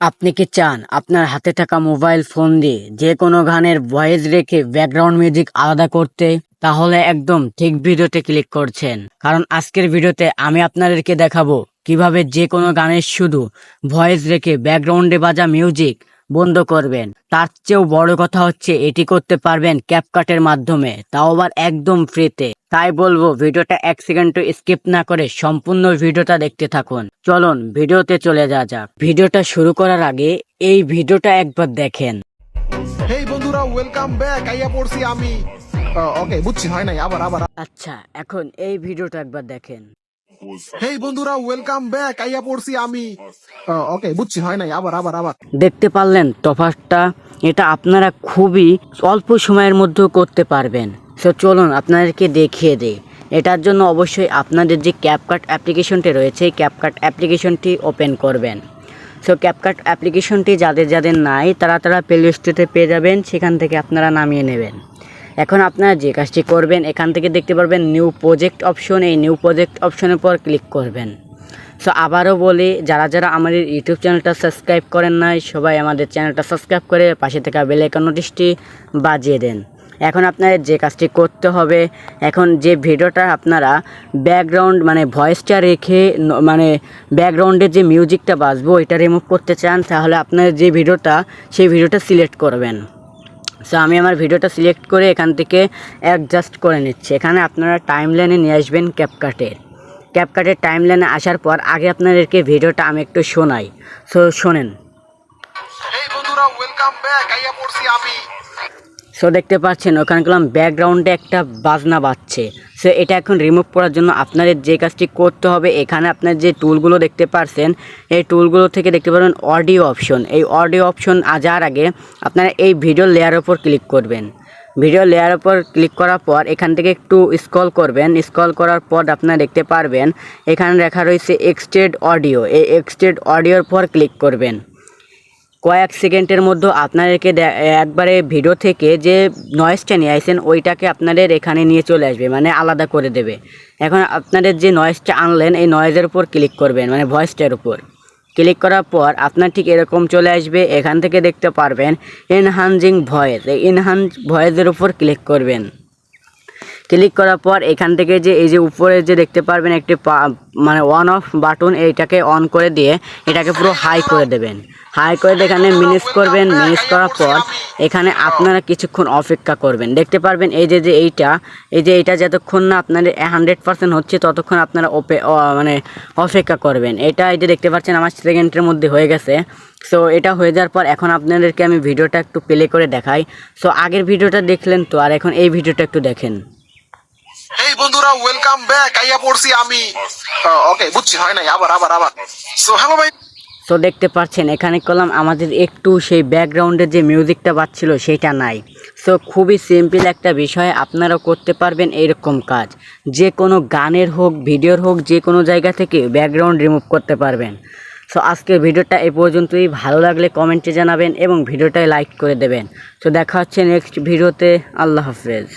আপনি কি চান আপনার হাতে থাকা মোবাইল ফোন দিয়ে যে কোনো গানের ভয়েস রেখে ব্যাকগ্রাউন্ড মিউজিক আলাদা করতে? তাহলে একদম ঠিক ভিডিওতে ক্লিক করছেন, কারণ আজকের ভিডিওতে আমি আপনাদেরকে দেখাবো কিভাবে যে কোনো গানের শুধু ভয়েস রেখে ব্যাকগ্রাউন্ডে বাজা মিউজিক বন্ধ করবেন। তার চেয়েও বড় কথা হচ্ছে এটি করতে পারবেন ক্যাপকাটের মাধ্যমে, তাও আবার একদম ফ্রিতে। তাই বলবো ভিডিওটা এক সেকেন্ড স্কিপ না করে সম্পূর্ণ ভিডিওটা দেখতে থাকুন। চলুন ভিডিওতে চলে যাক। ভিডিওটা শুরু করার আগে এই ভিডিওটা একবার দেখেন। হেই বন্ধুরা, ওয়েলকাম ব্যাক। আইয়া পড়ছি আমি। ওকে, বুঝছি, হয় নাই, আবার আবার। আচ্ছা, এখন এই ভিডিওটা একবার দেখেন। হেই বন্ধুরা, ওয়েলকাম ব্যাক। আইয়া পড়ছি আমি। ওকে, বুঝছি, হয় নাই, আবার আবার আবার। দেখতে পারলেন তফাৎটা? এটা আপনারা খুবই অল্প সময়ের মধ্যে করতে পারবেন। সো চলুন আপনাদেরকে দেখিয়ে দিই। এটার জন্য অবশ্যই আপনাদের যে ক্যাপকাট অ্যাপ্লিকেশনটি রয়েছে এই ক্যাপকাট অ্যাপ্লিকেশনটি ওপেন করবেন। সো ক্যাপকাট অ্যাপ্লিকেশনটি যাদের নাই তারা প্লে স্টোরে পেয়ে যাবেন, সেখান থেকে আপনারা নামিয়ে নেবেন। এখন আপনারা যে কাজটি করবেন, এখান থেকে দেখতে পারবেন নিউ প্রজেক্ট অপশন, এই নিউ প্রজেক্ট অপশনের পর ক্লিক করবেন। সো আবারও বলি, যারা আমাদের ইউটিউব চ্যানেলটা সাবস্ক্রাইব করেন নাই, সবাই আমাদের চ্যানেলটা সাবস্ক্রাইব করে পাশে থাকা বেল আইকন নোটিশটি বাজিয়ে দেন। এখন আপনাদের যে কাজটি করতে হবে, এখন যে ভিডিওটা আপনারা ব্যাকগ্রাউন্ড মানে ভয়েসটা রেখে মানে ব্যাকগ্রাউন্ডে যে মিউজিকটা বাজবো এটা রিমুভ করতে চান, তাহলে আপনাদের যে ভিডিওটা সেই ভিডিওটা সিলেক্ট করবেন। সো আমি আমার ভিডিওটা সিলেক্ট করে এখান থেকে অ্যাডজাস্ট করে নিচ্ছি। এখানে আপনারা টাইমলাইনে নিয়ে আসবেন ক্যাপকাটের টাইমলাইনে আসার পর আগে আপনাদেরকে ভিডিওটা আমি একটু শোনাই। সো শোনেন। হেই বন্ধুরা, ওয়েলকাম ব্যাক। আইয়া পড়ছি আমি। সো দেখতে পাচ্ছেন ওখানে গেলাম ব্যাকগ্রাউন্ডে একটা বাজনা বাজছে। সো এটা এখন রিমুভ করার জন্য আপনাদের যে কাজটি করতে হবে, এখানে আপনার যে টুলগুলো দেখতে পাচ্ছেন এই টুলগুলো থেকে দেখতে পারবেন অডিও অপশন। এই অডিও অপশন যাওয়ার আগে আপনারা এই ভিডিও লেয়ারের উপর ক্লিক করবেন। ভিডিও লেয়ারের উপর ক্লিক করার পর এখান থেকে একটু স্ক্রল করবেন। স্ক্রল করার পর আপনারা দেখতে পারবেন এখানে লেখা রয়েছে এক্সটেন্ড অডিও। এই এক্সটেন্ড অডিওর পর ক্লিক করবেন। কয়েক সেকেন্ডের মধ্যে আপনাদেরকে একবারে ভিডিও থেকে যে নয়েজটা নিয়ে আসেন ওইটাকে আপনাদের এখানে নিয়ে চলে আসবে, মানে আলাদা করে দেবে। এখন আপনাদের যে নয়েজটা আনলেন এই নয়েজের উপর ক্লিক করবেন, মানে ভয়েসটার উপর ক্লিক করার পর আপনার ঠিক এরকম চলে আসবে। এখান থেকে দেখতে পারবেন এনহান্সিং ভয়েস, এই এনহান্স ভয়েসের উপর ক্লিক করবেন। ক্লিক করার পর এখান থেকে যে এই যে উপরে যে দেখতে পারবেন একটি মানে অন অফ বাটন, এইটাকে অন করে দিয়ে এটাকে পুরো হাই করে দেবেন। হাই করে দিয়ে এখানে মিনিস করবেন। মিনিস করার পর এখানে আপনারা কিছুক্ষণ অপেক্ষা করবেন। দেখতে পারবেন এই যে এইটা যতক্ষণ না আপনাদের 100% হচ্ছে ততক্ষণ আপনারা মানে অপেক্ষা করবেন। এই যে দেখতে পাচ্ছেন আমার সেকেন্ডের মধ্যে হয়ে গেছে। সো এটা হয়ে যাওয়ার পর এখন আপনাদেরকে আমি ভিডিওটা একটু প্লে করে দেখাই। সো আগের ভিডিওটা দেখলেন তো, আর এখন এই ভিডিওটা একটু দেখেন। হেই বন্ধুরা, ওয়েলকাম ব্যাক। আইয়া পড়ছি আমি। ওকে, বুঝছি, হয় নাই, আবার আবার আবার। সো হ্যালো ভাই। সো দেখতে পাচ্ছেন এখানে করলাম আমাদের একটু সেই ব্যাকগ্রাউন্ডের যে মিউজিকটা বাজছিল সেটা নাই। সো খুবই সিম্পল একটা বিষয়, আপনারাও করতে পারবেন এইরকম কাজ। যে কোনো গানের হোক ভিডিওর হোক যে কোনো জায়গা থেকে ব্যাকগ্রাউন্ড রিমুভ করতে পারবেন। সো আজকের ভিডিওটা এই পর্যন্তই। ভালো লাগলে কমেন্টে জানাবেন এবং ভিডিওটায় লাইক করে দেবেন। সো দেখা হচ্ছে নেক্সট ভিডিওতে। আল্লাহ হাফেজ।